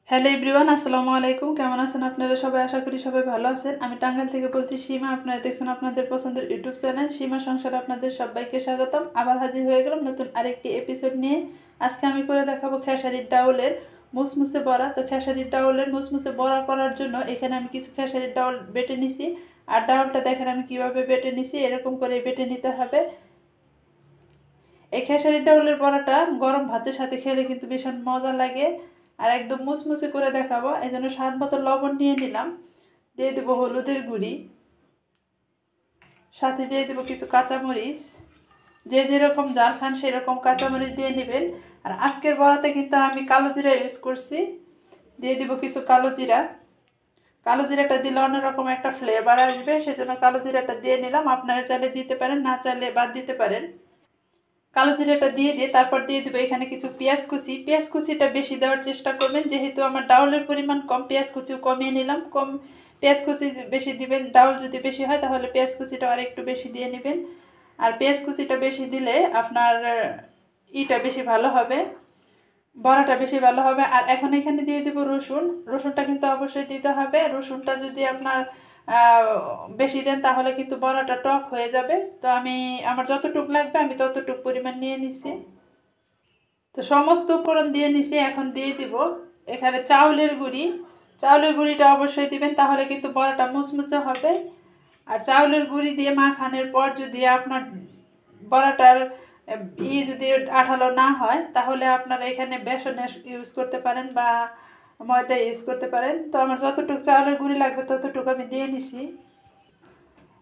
Hello everyone, আসসালামু আলাইকুম। কেমন আছেন আপনারা সবাই? আশা করি সবাই ভালো আছেন। আমি টাঙ্গাইল থেকে বলছি সীমা। আপনারা দেখছেন আপনাদের পছন্দের ইউটিউব চ্যানেল সীমা সংসারে আপনাদের সবাইকে স্বাগতম। আবার হাজির হয়ে গেলাম নতুন আরেকটি এপিসোড নিয়ে। আজকে আমি করে দেখাবো খেসারির ডাউলের মুসমুসে বড়া। তো খেসারির ডাউলের মুসমুসে বড়া করার জন্য এখানে আমি কিছু খেসারির ডাউল বেটে নিছি। আর ডাউলটা দেখেন আমি কিভাবে বেটে নিছি, এরকম করে বেটে নিতে হবে। এই খেসারির ডাউলের বড়াটা গরম ভাতের সাথে খেলে কিন্তু ভীষণ মজা লাগে আর একদম মুচমুচে করে দেখাবো। এই জন্য স্বাদ মতো লবণ নিয়ে নিলাম, দিয়ে দেবো হলুদের গুঁড়ি, সাথে দিয়ে দেবো কিছু কাঁচামরিচ। যে যেরকম জাল খান সেরকম কাঁচামরিচ দিয়ে নেবেন। আর আজকের বড়াতে কিন্তু আমি কালো জিরা ইউজ করছি, দিয়ে দিব কিছু কালো জিরা। কালো জিরাটা দিলে অন্যরকম একটা ফ্লেভার আসবে, সেজন্য কালো জিরাটা দিয়ে নিলাম। আপনারা চাইলে দিতে পারেন, না চাইলে বাদ দিতে পারেন। কালো জিরাটা দিয়ে তারপর দিয়ে দেবো এখানে কিছু পেঁয়াজ কুচি। পেঁয়াজ কুচিটা বেশি দেওয়ার চেষ্টা করবেন, যেহেতু আমার ডাউলের পরিমাণ কম, পেঁয়াজ কুচিও কমিয়ে নিলাম। কম পেঁয়াজ কুচি বেশি দিবেন, ডাউল যদি বেশি হয় তাহলে পেঁয়াজ কুচিটা আর একটু বেশি দিয়ে নেবেন। আর পেঁয়াজ কুচিটা বেশি দিলে আপনার ইটা বেশি ভালো হবে, বড়াটা বেশি ভালো হবে। আর এখন এখানে দিয়ে দেবো রসুন। রসুনটা কিন্তু অবশ্যই দিতে হবে। রসুনটা যদি আপনার বেশি দেন তাহলে কিন্তু বড়াটা টক হয়ে যাবে। তো আমার যতটুক লাগবে আমি ততটুক পরিমাণ নিয়ে নিছি। তো সমস্ত উপকরণ দিয়ে নিছি। এখন দিয়ে দিব এখানে চাউলের গুঁড়ি। চাউলের গুঁড়িটা অবশ্যই দিবেন, তাহলে কিন্তু বড়াটা মুচমুচে হবে। আর চাউলের গুঁড়ি দিয়ে মাখানোর পর যদি আপনার বড়াটার যদি আঠালো না হয় তাহলে আপনারা এখানে বেসন ইউজ করতে পারেন বা ময়দা ইউজ করতে পারেন। তো আমার যতটুকু চাউলের গুঁড়ি লাগবে ততটুকু আমি দিয়ে নিছি।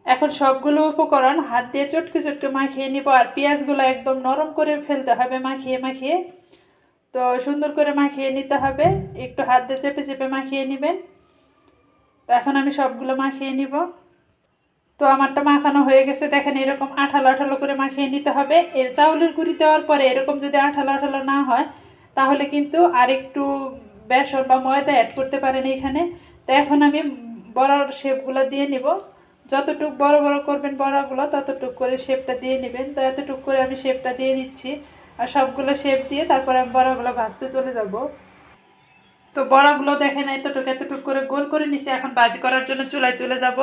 এখন সবগুলো উপকরণ হাত দিয়ে চটকে চটকে মাখিয়ে নিব। আর পেঁয়াজগুলো একদম নরম করে ফেলতে হবে মাখিয়ে মাখিয়ে। তো সুন্দর করে মাখিয়ে নিতে হবে, একটু হাত দিয়ে চেপে চেপে মাখিয়ে নেবেন। তো এখন আমি সবগুলো মাখিয়ে নিব। তো আমারটা মাখানো হয়ে গেছে, দেখেন এরকম আঠালো আঠালো করে মাখিয়ে নিতে হবে। এর চাউলের গুঁড়ি দেওয়ার পরে এরকম যদি আঠালো আঠালো না হয় তাহলে কিন্তু আরেকটু বেসন বা ময়দা অ্যাড করতে পারেন এখানে। তো এখন আমি বড়ার শেপগুলো দিয়ে নিব। যতটুক বড় বড় করবেন বড়াগুলো ততটুক করে শেপটা দিয়ে নেবেন। তো এতটুক করে আমি শেপটা দিয়ে নিচ্ছি। আর সবগুলো শেপ দিয়ে তারপরে আমি বড়াগুলো ভাজতে চলে যাব। তো বড়াগুলো দেখেন এতটুক এতটুক করে গোল করে নিছি। এখন ভাজি করার জন্য চুলায় চলে যাব।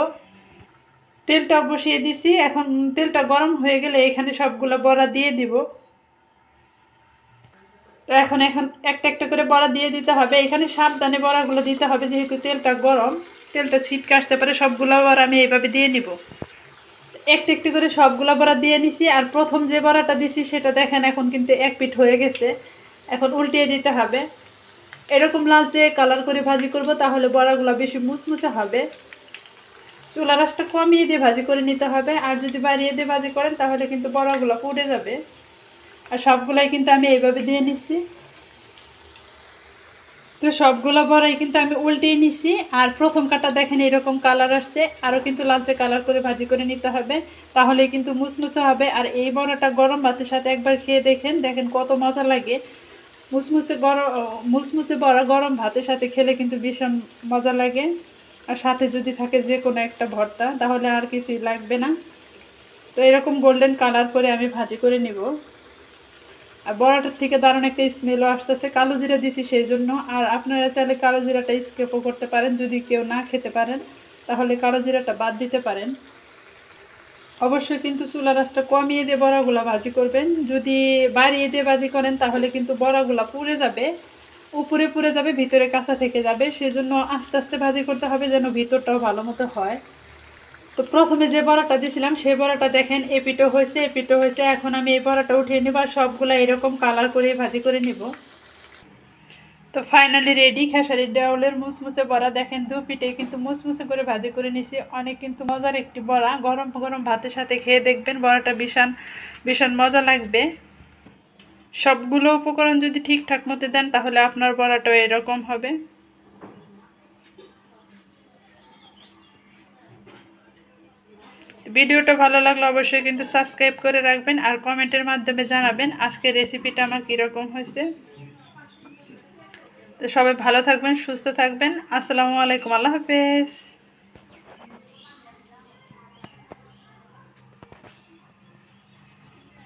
তেলটা বসিয়ে দিছি। এখন তেলটা গরম হয়ে গেলে এখানে সবগুলো বড়া দিয়ে দিব। তো এখন এখন একটা একটা করে বড়া দিয়ে দিতে হবে। এখানে সাবধানে বড়াগুলো দিতে হবে, যেহেতু তেলটা গরম, তেলটা ছিটকে আসতে পারে। সবগুলো বড়া আমি এইভাবে দিয়ে নিব। একটা একটু করে সবগুলো বড়া দিয়ে নিছি। আর প্রথম যে বড়াটা দিছি সেটা দেখেন এখন কিন্তু এক পিঠ হয়ে গেছে। এখন উল্টিয়ে দিতে হবে। এরকম লালচে কালার করে ভাজি করব, তাহলে বড়াগুলো বেশি মুচমুচে হবে। চুলা রাসটা কমিয়ে দিয়ে ভাজি করে নিতে হবে। আর যদি বাড়িয়ে দিয়ে ভাজি করেন তাহলে কিন্তু বড়াগুলো পুড়ে যাবে। আর সবগুলাই কিন্তু আমি এইভাবে দিয়ে নিচ্ছি। তো সবগুলো বড়াই কিন্তু আমি উল্টিয়ে নিছি। আর প্রথম কাটা দেখেন এরকম কালার আসছে, আরও কিন্তু লালচে কালার করে ভাজি করে নিতে হবে, তাহলে কিন্তু মুচমুচে হবে। আর এই বড়াটা গরম ভাতের সাথে একবার খেয়ে দেখেন, দেখেন কত মজা লাগে। মুচমুচে বড়া গরম ভাতের সাথে খেলে কিন্তু ভীষণ মজা লাগে। আর সাথে যদি থাকে যে কোনো একটা ভর্তা তাহলে আর কিছুই লাগবে না। তো এরকম গোল্ডেন কালার করে আমি ভাজি করে নেব। আর বড়াটার থেকে দারুণ একটা স্মেলও আসতেছে। কালো জিরা দিছি সেই জন্য। আর আপনারা চাইলে কালো জিরাটা স্কিপও করতে পারেন, যদি কেউ না খেতে পারেন তাহলে কালো জিরাটা বাদ দিতে পারেন। অবশ্যই কিন্তু চুলা রাসটা কমিয়ে দিয়ে বড়াগুলো ভাজি করবেন। যদি বাড়িয়ে দিয়ে ভাজি করেন তাহলে কিন্তু বড়াগুলো পুড়ে যাবে, উপরে পুড়ে যাবে, ভিতরে কাঁচা থেকে যাবে। সেজন্য আস্তে আস্তে ভাজি করতে হবে যেন ভিতরটাও ভালো মতো হয়। তো প্রথমে যে বড়াটা দিয়েছিলাম সেই বড়াটা দেখেন এপিটো হয়েছে এপিটো হয়েছে। এখন আমি এই বড়াটা উঠিয়ে নেব আর সবগুলো এরকম কালার করে ভাজি করে নেব। তো ফাইনালি রেডি খেসারির ডাউলের মুচমুচে বড়া। দেখেন দু পিঠে কিন্তু মুচমুচে করে ভাজি করে নিছি। অনেক কিন্তু মজার একটি বড়া, গরম গরম ভাতের সাথে খেয়ে দেখবেন, বড়াটা ভীষণ ভীষণ মজা লাগবে। সবগুলো উপকরণ যদি ঠিকঠাক মতো দেন তাহলে আপনার বড়াটাও এরকম হবে। ভিডিওটা ভালো লাগলে অবশ্যই কিন্তু সাবস্ক্রাইব করে রাখবেন আর কমেন্টের মাধ্যমে জানাবেন আজকের রেসিপিটা আমার কীরকম হয়েছে। তো সবাই ভালো থাকবেন, সুস্থ থাকবেন। আসসালামু আলাইকুম, আল্লাহ হাফেজ।